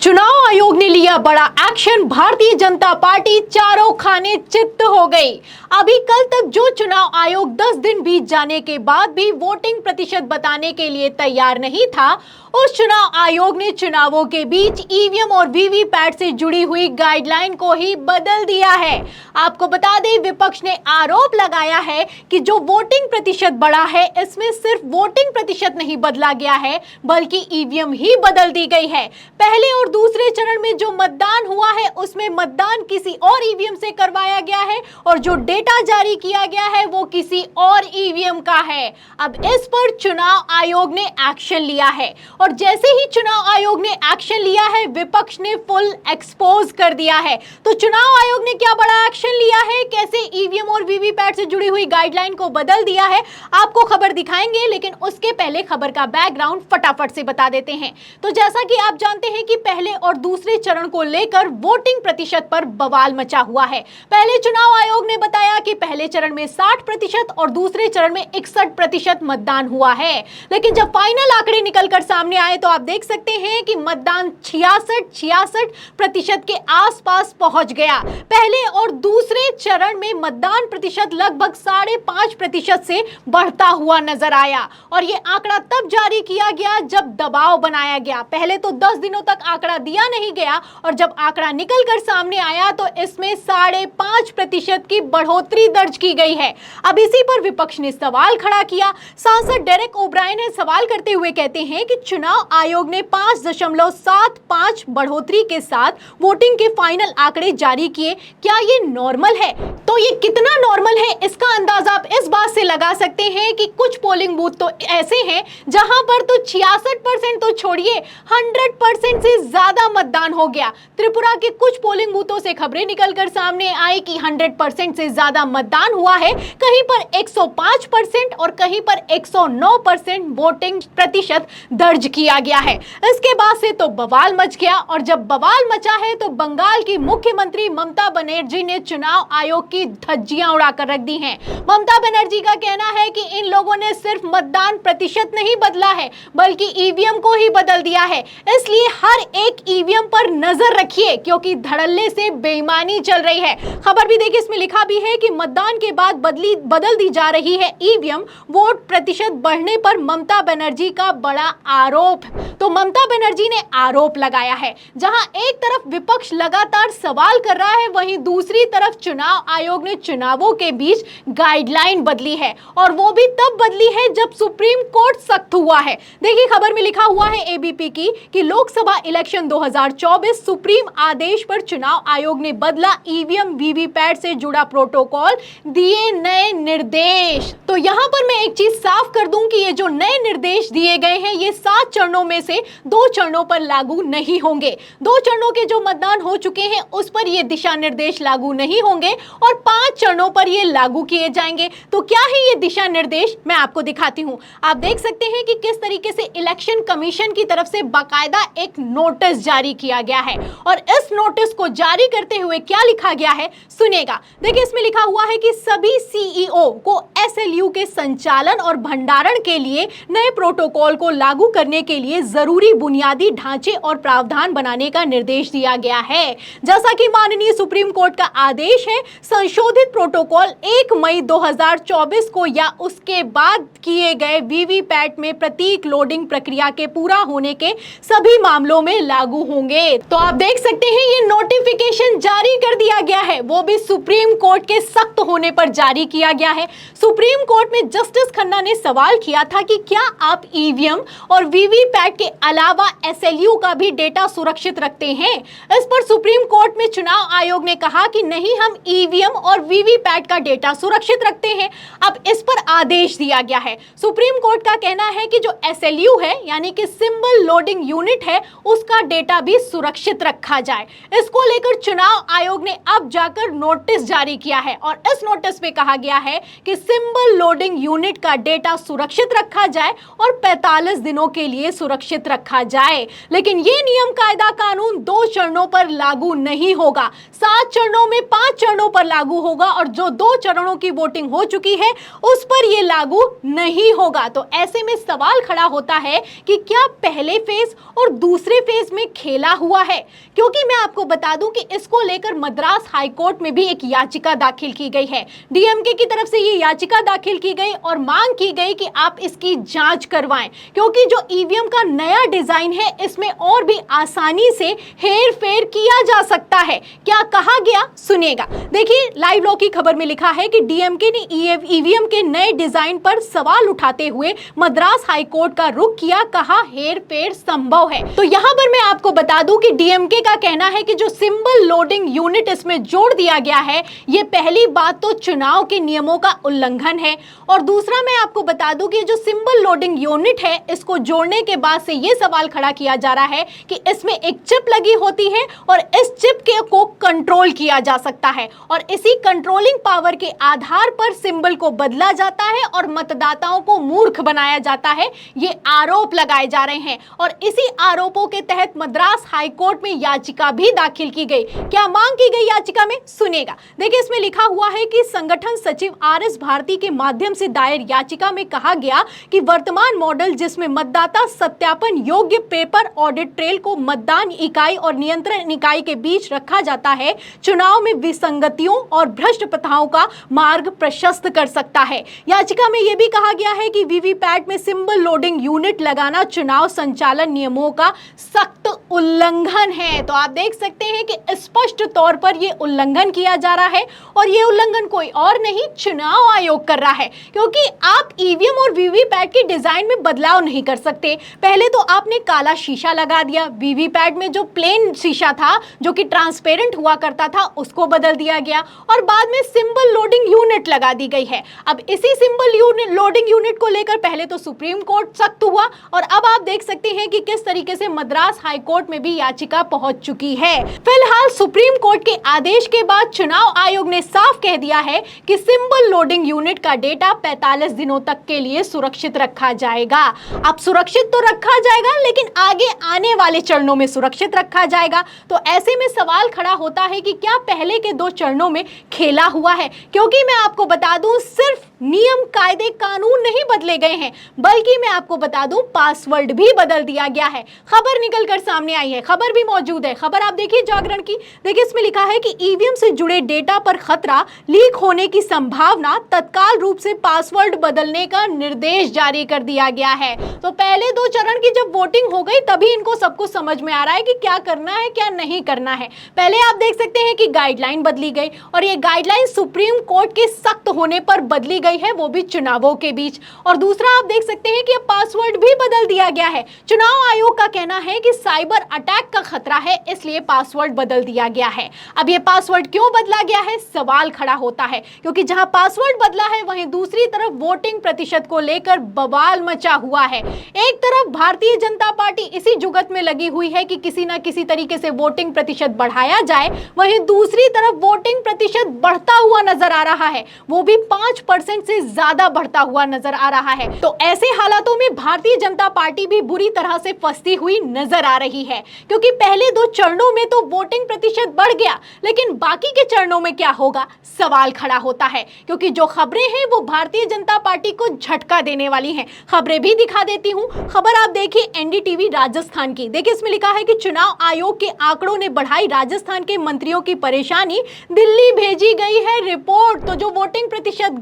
चुनाव आयोग ने लिया बड़ा एक्शन। भारतीय जनता पार्टी चारों खाने चित्त हो गई। अभी कल तक जो चुनाव आयोग 10 दिन बीत जाने के बाद भी वोटिंग प्रतिशत बताने के लिए तैयार नहीं था, उस चुनाव आयोग ने चुनावों के बीच ईवीएम और वीवीपैट से जुड़ी हुई गाइडलाइन को ही बदल दिया है। आपको बता दें, विपक्ष ने आरोप लगाया है कि जो वोटिंग प्रतिशत बढ़ा है, इसमें सिर्फ वोटिंग प्रतिशत नहीं बदला गया है, बल्कि ईवीएम ही बदल दी गई है। पहले और दूसरे चरण में जो मतदान हुआ है, उसमें मतदान किसी और ईवीएम से करवाया गया है और जो डेटा जारी किया गया है वो किसी और ईवीएम का है। अब इस पर चुनाव आयोग ने एक्शन लिया है और जैसे ही चुनाव आयोग ने एक्शन लिया है, विपक्ष ने फुल एक्सपोज कर दिया है। तो चुनाव आयोग ने क्या बड़ा एक्शन लिया है, कैसे ईवीएम और वीवीपैट से जुड़ी हुई गाइडलाइन को बदल दिया है, आपको खबर दिखाएंगे। लेकिन उसके पहले खबर का बैकग्राउंड फटाफट से बता देते हैं। तो जैसा कि आप जानते हैं कि पहले और दूसरे चरण को लेकर वोटिंग प्रतिशत पर बवाल मचा हुआ है। पहले चुनाव आयोग ने बताया कि पहले चरण में 60% और दूसरे चरण में 61% मतदान हुआ है। लेकिन जब फाइनल आंकड़े निकलकर सामने आए तो आप देख सकते हैं कि मतदान 66% के आसपास पहुंच गया। पहले और दूसरे चरण में मतदान प्रतिशत लगभग 5.5% से बढ़ता हुआ नजर आया और यह आंकड़ा तब जारी किया गया जब दबाव बनाया गया। पहले तो 10 दिनों तक आंकड़ा दिया नहीं गया और जब आंकड़ा निकलकर सामने आया तो इसमें 5.5% की बढ़ोतरी दर्ज की गई है। अब इसी पर विपक्ष ने सवाल खड़ा किया। सांसद डेरेक ओब्रायन ने सवाल करते हुए कहते हैं कि चुनाव आयोग ने 5.75 बढ़ोतरी के साथ वोटिंग के फाइनल आंकड़े जारी किए, क्या ये नॉर्मल है? तो ये कितना नॉर्मल है, इसका अंदाजा आप इस बात से लगा सकते हैं कि कुछ पोलिंग बूथ तो ऐसे हैं जहां पर तो 66% तो छोड़िए, 100% से ज्यादा मतदान हो गया। त्रिपुरा के कुछ पोलिंग बूथों से खबरें निकलकर सामने आई कि 100% से ज्यादा मतदान हुआ है। कहीं पर 105% और कहीं पर 109% वोटिंग प्रतिशत दर्ज किया गया है। इसके बाद से तो बवाल मच गया और जब बवाल मचा है तो बंगाल की मुख्यमंत्री ममता बनर्जी ने चुनाव आयोग की धज्जियां उड़ाकर रख दी हैं। ममता बनर्जी का कहना है कि इन लोगों ने सिर्फ मतदान प्रतिशत नहीं बदला है, बल्कि ईवीएम को ही बदल दिया है। इसलिए हर एक ईवीएम पर नजर रखिए क्योंकि धड़ल्ले से बेईमानी चल रही है। खबर भी देखिए, इसमें लिखा भी है कि मतदान के बाद बदल दी जा रही है ईवीएम, वोट प्रतिशत बढ़ने पर ममता बनर्जी का बड़ा आरोप। तो ममता बनर्जी ने आरोप लगाया है, जहां एक तरफ विपक्ष लगातार सवाल कर रहा है, वहीं दूसरी तरफ चुनाव आयोग ने चुनावों के बीच गाइडलाइन बदली है और वो भी तब बदली है जब सुप्रीम कोर्ट सख्त हुआ है। देखिए, खबर में लिखा हुआ है एबीपी की कि लोकसभा इलेक्शन 2024 सुप्रीम आदेश पर चुनाव आयोग ने बदला ईवीएम वीवीपैट से जुड़ा प्रोटोकॉल, दिए नए निर्देश। तो यहां पर मैं एक चीज साफ कर दूं कि ये जो नए निर्देश दिए गए हैं, ये 7 चरणों में से 2 चरणों पर लागू नहीं होंगे। 2 चरणों के जो मतदान हो चुके हैं उस पर ये दिशा निर्देश लागू नहीं होंगे और 5 चरणों पर ये लागू किए जाएंगे। तो क्या है ये दिशा निर्देश, मैं आपको दिखाती हूं। आप देख सकते हैं कि किस तरीके से इलेक्शन कमीशन की तरफ से बाकायदा एक नोटिस जारी किया गया है और इस नोटिस को जारी करते हुए क्या लिखा गया है, सुनिएगा। देखिए, इसमें लिखा हुआ है कि सभी सीईओ को एसएलयू के संचालन और भंडारण के लिए नए प्रोटोकॉल को लागू करने के लिए जरूरी बुनियादी ढांचे और प्रावधान बनाने का निर्देश दिया गया है। जैसा कि माननीय सुप्रीम कोर्ट का आदेश है, संशोधित प्रोटोकॉल 1 मई 2024 को या उसके बाद किए गए वीवीपैट में प्रतीक लोडिंग प्रक्रिया के पूरा होने के सभी मामलों में लागू होंगे। तो आप देख सकते हैं ये नोटिफिकेशन जारी कर दिया गया है, वो भी सुप्रीम कोर्ट के सख्त होने पर जारी किया गया है। सुप्रीम कोर्ट में जस्टिस खन्ना ने सवाल किया था कि क्या आप ईवीएम और वीवीपैट के अलावा एसएलयू का भी डेटा सुरक्षित रखते हैं? इस पर सुप्रीम कोर्ट में चुनाव आयोग ने कहा कि नहीं, हम ईवीएम और वीवीपैट का डेटा सुरक्षित रखते हैं। अब इस पर आदेश दिया गया है। सुप्रीम कोर्ट का कहना है कि जो एसएलयू है, यानी कि सिंबल लोडिंग यूनिट है, उसका डेटा भी सुरक्षित रखा जाए। इसको लेकर चुनाव आयोग ने अब जाकर नोटिस जारी किया है और इस नोटिस में कहा गया है कि सिंबल लोडिंग यूनिट का डेटा सुरक्षित रखा जाए और 45 दिनों के लिए सुरक्षित रखा जाए। लेकिन ये नियम, कायदा, कानून 2 चरणों पर लागू नहीं होगा। 7 चरणों में 5 चरणों पर लागू होगा और जो 2 चरणों की वोटिंग हो चुकी है उस पर यह लागू नहीं होगा। तो ऐसे में सवाल खड़ा होता है कि क्या पहले फेज और दूसरे फेज इसमें खेला हुआ है? क्योंकि मैं आपको बता दूं कि इसको लेकर मद्रास हाईकोर्ट में भी एक याचिका दाखिल की गई है। डीएमके की तरफ से ये याचिका दाखिल की गई और मांग की गई कि आप इसकी जांच करवाएं, क्योंकि जो ईवीएम का नया डिजाइन है इसमें और भी आसानी से हेर फेर किया जा सकता है। क्या कहा गया सुनिएगा। देखिए, लाइव लॉ की खबर में लिखा है कि डीएमके ने ईवीएम के नए डिजाइन पर सवाल उठाते हुए मद्रास हाईकोर्ट का रुख किया, कहा हेर फेर संभव है। तो यहां पर मैं आपको बता दूं कि डीएमके का कहना है कि जो सिंबल लोडिंग यूनिट इसमें जोड़ दिया गया है, ये पहली बात तो चुनाव के नियमों का उल्लंघन है, और दूसरा मैं आपको बता दूं कि जो सिंबल लोडिंग यूनिट है इसको जोड़ने के बाद से ये सवाल खड़ा किया जा रहा है कि इसमें एक चिप लगी होती है और इस चिप के को कंट्रोल किया जा सकता है, और इसी कंट्रोलिंग पावर के आधार पर सिंबल को बदला जाता है और मतदाताओं को मूर्ख बनाया जाता है। ये आरोप लगाए जा रहे हैं और इसी आरोपों के तहत मद्रास हाईकोर्ट में याचिका भी दाखिल की गई। क्या मांग की गई याचिका में सुनेगा। देखिए, इसमें लिखा हुआ है कि संगठन सचिव आरएस भारती के माध्यम से दायर याचिका में कहा गया कि वर्तमान मॉडल जिसमें मतदाता सत्यापन योग्य पेपर ऑडिट ट्रेल को मतदान इकाई और नियंत्रण इकाई के बीच रखा जाता है, चुनाव में विसंगतियों और भ्रष्ट प्रथाओं का मार्ग प्रशस्त कर सकता है। याचिका में यह भी कहा गया है कि वीवीपैट में सिंबल लोडिंग यूनिट लगाना चुनाव संचालन नियमों का सख्त उल्लंघन है। तो आप देख सकते हैं कि स्पष्ट तौर पर यह उल्लंघन किया जा रहा है, और यह उल्लंघन कोई और नहीं, चुनाव आयोग कर रहा है, क्योंकि आप ईवीएम और वीवीपैट की डिजाइन में बदलाव नहीं कर सकते। पहले तो आपने काला शीशा लगा दिया, वीवीपैट में जो प्लेन शीशा था जो कि ट्रांसपेरेंट हुआ करता था उसको बदल दिया गया, और बाद में सिंबल लोडिंग यूनिट लगा दी गई है। अब इसी सिंबल लोडिंग यूनिट को लेकर पहले तो सुप्रीम कोर्ट सख्त हुआ, और अब आप देख सकते हैं कि किस तरीके से मद्रास हाईकोर्ट में भी याचिका पहुंच चुकी है। फिलहाल सुप्रीम कोर्ट के आदेश के बाद चुनाव आयोग ने साफ कह दिया है कि सिंबल लोडिंग यूनिट का डेटा 45 दिनों तक के लिए सुरक्षित रखा जाएगा। अब सुरक्षित तो रखा जाएगा, लेकिन आगे आने वाले चरणों में सुरक्षित रखा जाएगा। तो ऐसे में सवाल खड़ा होता है कि क्या पहले के 2 चरणों में खेला हुआ है, क्योंकि मैं आपको बता दूं सिर्फ नियम कायदे कानून नहीं बदले गए हैं, बल्कि मैं आपको बता दूं पासवर्ड भी बदल दिया गया है। खबर निकल कर सामने आई है, खबर भी मौजूद है, खबर आप देखिए जागरण की। देखिए, इसमें लिखा है कि ईवीएम से जुड़े डेटा पर खतरा, लीक होने की संभावना, तत्काल रूप से पासवर्ड बदलने का निर्देश जारी कर दिया गया है। तो पहले 2 चरण की जब वोटिंग हो गई तभी इनको सब कुछ समझ में आ रहा है कि क्या करना है क्या नहीं करना है। पहले आप देख सकते हैं कि गाइडलाइन बदली गई, और ये गाइडलाइन सुप्रीम कोर्ट के सख्त होने पर बदली गई है, वो भी चुनावों के बीच। और दूसरा आप देख सकते हैं कि अब पासवर्ड भी बदल दिया गया है। चुनाव आयोग का कहना है कि साइबर अटैक का खतरा है, इसलिए पासवर्ड बदल दिया गया है। अब ये पासवर्ड क्यों बदला गया है, सवाल खड़ा होता है, क्योंकि जहां पासवर्ड बदला है वहीं दूसरी तरफ वोटिंग प्रतिशत को लेकर बवाल मचा हुआ है। एक तरफ भारतीय जनता पार्टी इसी जुगत में लगी हुई है कि किसी ना किसी तरीके से वोटिंग प्रतिशत बढ़ाया जाए, वहीं दूसरी तरफ वोटिंग प्रतिशत बढ़ता हुआ नजर आ रहा है, वो भी 5% से ज्यादा बढ़ता हुआ नजर आ रहा है। तो ऐसे हालातों में भारतीय जनता पार्टी भी बुरी तरह से फंसती हुई नजर आ रही है, क्योंकि पहले 2 चरणों में तो वोटिंग प्रतिशत बढ़ गया, लेकिन बाकी के चरणों में क्या होगा, सवाल खड़ा होता है। क्योंकि जो खबरें हैं वो भारतीय जनता पार्टी को झटका देने वाली हैं। खबरें भी दिखा देती हूं। खबर आप देखिए एनडीटीवी राजस्थान की। देखिए, इसमें लिखा है कि चुनाव आयोग के आंकड़ों ने बढ़ाई राजस्थान के मंत्रियों की परेशानी, दिल्ली भेजी गई है रिपोर्ट। तो जो वोटिंग प्रतिशत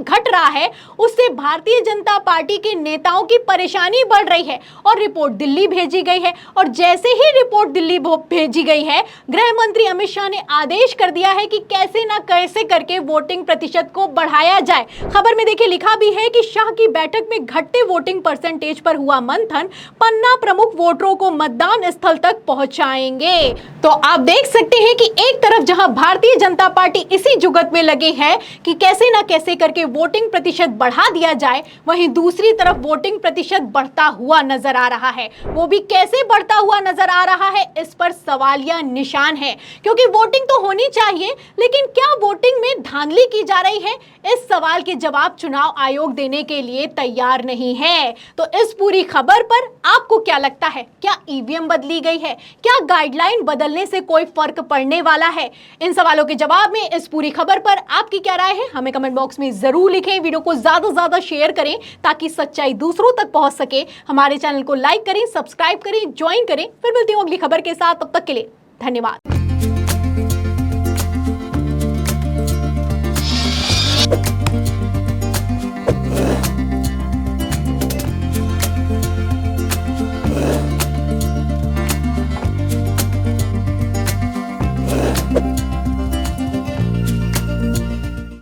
घट रहा है उससे भारतीय जनता पार्टी के नेताओं की परेशानी बढ़ रही है, और रिपोर्ट दिल्ली भेजी गई है। और जैसे ही रिपोर्ट दिल्ली भेजी गई है, गृह मंत्री अमित शाह ने आदेश कर दिया है कि कैसे ना कैसे करके वोटिंग प्रतिशत को बढ़ाया जाए। खबर में देखिए लिखा भी है कि शाह की बैठक में घटते वोटिंग परसेंटेज पर हुआ मंथन, पन्ना प्रमुख वोटरों को मतदान स्थल तक पहुंचाएंगे। तो आप देख सकते हैं कि एक तरफ जहां भारतीय जनता पार्टी इसी जुगत में लगी है कि कैसे ना कैसे करके वोटिंग प्रतिशत बढ़ा दिया जाए, वहीं दूसरी तरफ वोटिंग प्रतिशत बढ़ता हुआ नजर आ रहा है। वो भी कैसे बढ़ता हुआ नजर आ रहा है, इस पर सवालिया निशान है, क्योंकि वोटिंग तो होनी चाहिए, लेकिन क्या वोटिंग में धांधली की जा रही है, इस सवाल के जवाब चुनाव आयोग देने के लिए तैयार नहीं है। तो इस पूरी खबर पर आपको क्या लगता है, क्या ईवीएम बदली गई है? क्या गाइडलाइन बदलने से कोई फर्क पड़ने वाला है? इन सवालों के जवाब में इस पूरी खबर पर आपकी क्या राय है, हमें कमेंट बॉक्स में जरूर लिखें। वीडियो को ज्यादा से ज्यादा शेयर करें ताकि सच्चाई दूसरों तक पहुंच सके। हमारे चैनल को लाइक करें, सब्सक्राइब करें, ज्वाइन करें। फिर मिलती हूं अगली खबर के साथ, तब तक के लिए धन्यवाद।